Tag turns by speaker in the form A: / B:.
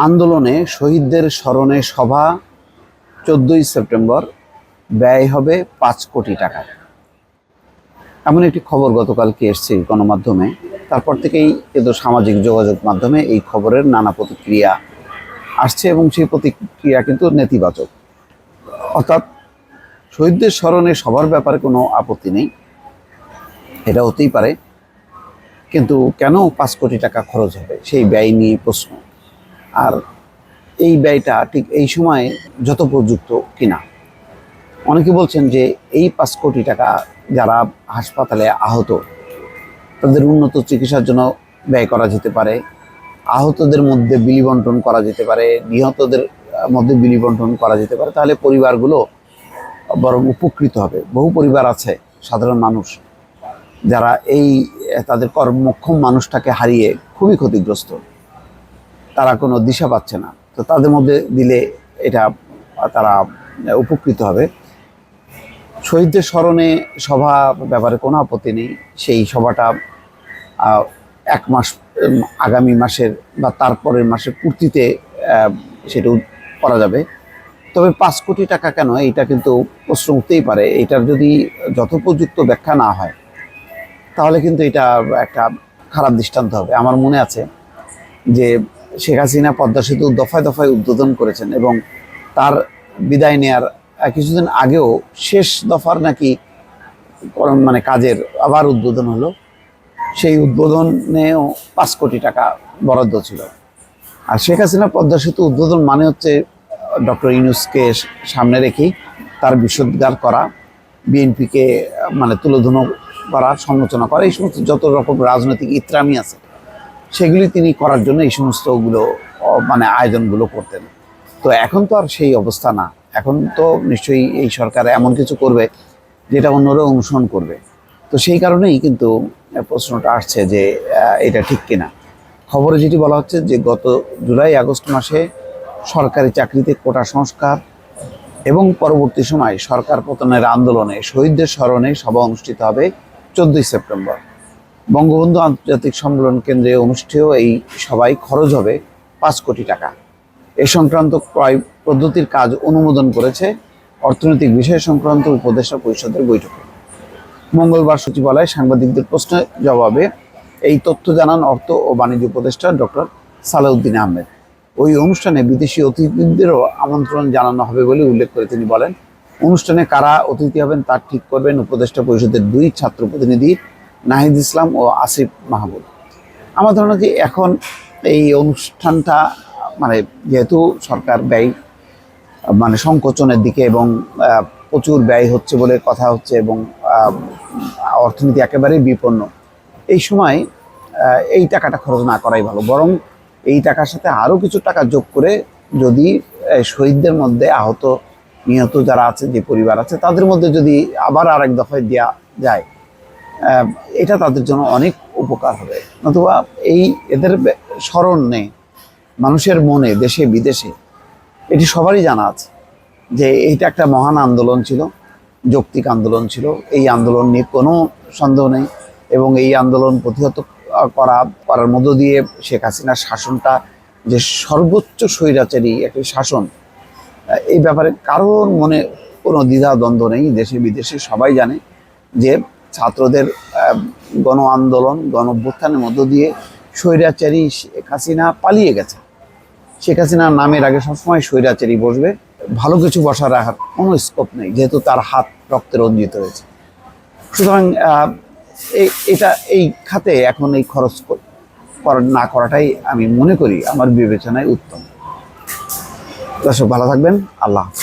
A: আন্দোলনে শহীদদের স্মরণে সভা 14ই সেপ্টেম্বর, ব্যয় হবে 5 কোটি টাকা। এমন একটি খবর গতকালকে এসেছে গণমাধ্যমে। তারপর থেকেই কিন্তু সামাজিক যোগাযোগ মাধ্যমে এই খবরের নানা প্রতিক্রিয়া আসছে এবং সেই প্রতিক্রিয়া কিন্তু নেতিবাচক। অর্থাৎ শহীদদের স্মরণে সবার ব্যাপারে কোনো আপত্তি নেই, এটা হতেই পারে, কিন্তু কেন 5 কোটি টাকা খরচ হবে সেই ব্যয় নিয়ে প্রশ্ন। আর এই ব্যয়টা ঠিক এই সময়ে যথোপযুক্ত কিনা। অনেকে বলছেন যে এই 5 কোটি টাকা যারা হাসপাতালে আহত তাদের উন্নত চিকিৎসার জন্য ব্যয় করা যেতে পারে, আহতদের মধ্যে বিলি বন্টন করা যেতে পারে, নিহতদের মধ্যে বিলি বন্টন করা যেতে পারে, তাহলে পরিবারগুলো বরং উপকৃত হবে। বহু পরিবার আছে, সাধারণ মানুষ যারা তাদের কর্মক্ষম মানুষটাকে হারিয়ে খুবই ক্ষতিগ্রস্ত, তারা কোনো দিশা পাচ্ছে না। তো তাদের মধ্যে দিলে এটা তারা উপকৃত হবে। শহীদদের স্মরণে সভা ব্যাপারে কোনো আপত্তি নেই। সেই সভাটা 1 মাস, আগামী মাসের বা তারপরের মাসের পূর্তিতে সেটা করা যাবে। তবে 5 কোটি টাকা কেন, এটা কিন্তু প্রশ্ন উঠতেই পারে। এটার যদি যথোপযুক্ত ব্যাখ্যা না হয় তাহলে কিন্তু এটা একটা খারাপ দৃষ্টান্ত হবে। আমার মনে আছে যে শেখ হাসিনা পদ্মা সেতু দফায় দফায় উদ্বোধন করেছেন এবং তার বিদায় নেয়ার কিছুদিন আগেও শেষ দফার নাকি কাজের আবার উদ্বোধন হলো। সেই উদ্বোধনেও 5 কোটি টাকা বরাদ্দ ছিল। আর শেখ হাসিনা পদ্মা সেতু উদ্বোধন মানে হচ্ছে ডক্টর ইউনূসকে সামনে রেখেই তার বিষোদ্গার করা, বিএনপিকে তুলোধনো করা, সমালোচনা করা, এই সমস্ত যত রকম রাজনৈতিক ইত্রামি আছে সেগুলি তিনি করার জন্য এই সমস্তগুলো আয়োজনগুলো করতেন। তো এখন তো আর সেই অবস্থা না। এখন তো নিশ্চয়ই এই সরকার এমন কিছু করবে যেটা অন্যরা অনুসরণ করবে। তো সেই কারণেই কিন্তু প্রশ্নটা আসছে যে এটা ঠিক কিনা। খবরে যেটি বলা হচ্ছে যে গত জুলাই আগস্ট মাসে সরকারি চাকরিতে কোটা সংস্কার এবং পরবর্তী সময় সরকার পতনের আন্দোলনে শহীদদের স্মরণে সভা অনুষ্ঠিত হবে 14ই সেপ্টেম্বর। বঙ্গবন্ধু আন্তর্জাতিক সম্মেলন কেন্দ্রে অনুষ্ঠেয় এই সভায় খরচ হবে 5 কোটি টাকা। এ সংক্রান্ত ক্রয় পদ্ধতির কাজ অনুমোদন করেছে অর্থনৈতিক বিষয় সংক্রান্ত উপদেষ্টা পরিষদের বৈঠকে। মঙ্গলবার সচিবালয়ে সাংবাদিকদের প্রশ্নের জবাবে এই তথ্য জানান অর্থ ও বাণিজ্য উপদেষ্টা ডক্টর সালাউদ্দিন আহমেদ। ওই অনুষ্ঠানে বিদেশি অতিথিদেরও আমন্ত্রণ জানানো হবে বলে উল্লেখ করে তিনি বলেন, অনুষ্ঠানে কারা অতিথি হবেন তা ঠিক করবেন উপদেষ্টা পরিষদের 2 ছাত্র প্রতিনিধি নাহিদ ইসলাম ও আসিফ মাহমুদ। আমার ধারণা যে এখন এই অনুষ্ঠানটা যেহেতু সরকার ব্যয় সংকোচনের দিকে এবং প্রচুর ব্যয় হচ্ছে বলে কথা হচ্ছে এবং অর্থনীতি একেবারেই বিপন্ন, এই সময় এই টাকাটা খরচ না করাই ভালো। বরং এই টাকার সাথে আরও কিছু টাকা যোগ করে যদি শহীদদের মধ্যে আহত নিহত যারা আছে, যে পরিবার আছে, তাদের মধ্যে যদি আবার আরেক দফায় দেওয়া যায়, এটা তাদের জন্য অনেক উপকার হবে। নতুবা এদের স্মরণে মানুষের মনে, দেশে বিদেশে এটি সবারই জানা আছে যে এইটা একটা মহান আন্দোলন ছিল, যৌক্তিক আন্দোলন ছিল। এই আন্দোলন নিয়ে কোনো সন্দেহ নেই এবং এই আন্দোলন প্রতিহত করার মধ্য দিয়ে শেখ হাসিনার শাসনটা যে সর্বোচ্চ স্বৈরাচারী একটি শাসন, এই ব্যাপারে কারোর মনে কোনো দ্বিধাদ্বন্দ্ব নেই। দেশে বিদেশে সবাই জানে যে ছাত্রদের গণ আন্দোলন, গণ অভ্যুত্থানের মধ্য দিয়ে স্বৈরাচারী শেখ হাসিনা পালিয়ে গেছে। শেখ হাসিনার নামের আগে সবসময় স্বৈরাচারী বসবে, ভালো কিছু বসার রাখার কোনো স্কোপ নেই, যেহেতু তার হাত রক্তে রঞ্জিত হয়েছে। সুতরাং এই খাতে এখন এই খরচ না করাটাই আমি মনে করি আমার বিবেচনায় উত্তম। দর্শক ভালো থাকবেন, আল্লাহ হাফেজ।